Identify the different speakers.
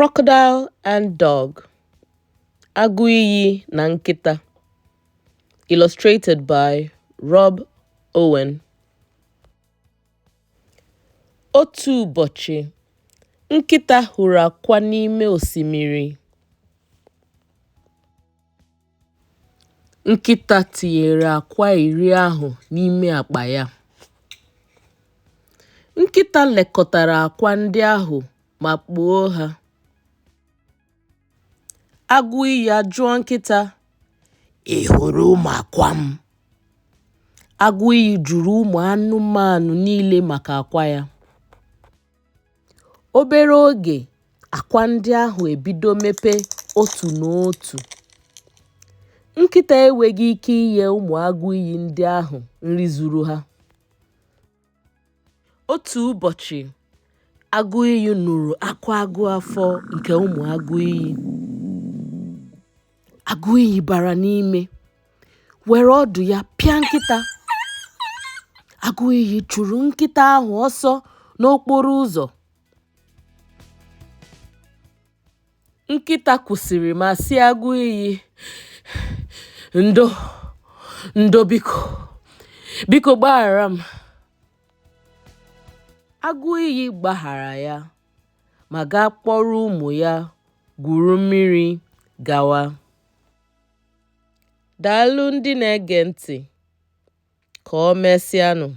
Speaker 1: Crocodile and Dog, Agụ iyi na nkịta. Illustrated by Rob Owen. Otu ụbọchị, nkịta hụrụ akwa n'ime osimiri. Nkịta tinyere akwa 10 ahụ n'ime akpa ya. Nkịta lekọtara akwa ndị ahụ ma kpoo ha. Agụ iyi ajụọ nkịta, "Ị hụrụ ụmụ akwa m?" Agụ iyi jụrụ ụmụ anụmanụ niile maka akwa ya. Obere oge, akwa ndị ahụ ebido mepe otu n'otu. Nkịta enweghị ike inye ụmụ agụ iyi ndị ahụ nri zuru ha. Otu ụbọchị, agụ iyi nụrụ akwa agụ afọ nke ụmụ agụ iyi. Agụ iyi bara n'ime, were ọdụ ya pịa nkịta. Agụ iyi chụrụ nkịta ahụ ọsọ n'okporo ụzọ. Nkịta kwụsịrị ma sị agụ iyi, "Ndo biko gbaghara m." Agụ iyi gbaghara ya ma gaa kpọrọ ụmụ ya gwuru mmiri gawa. Daalụ ndị na-ege ntị, ka o mesịanụ.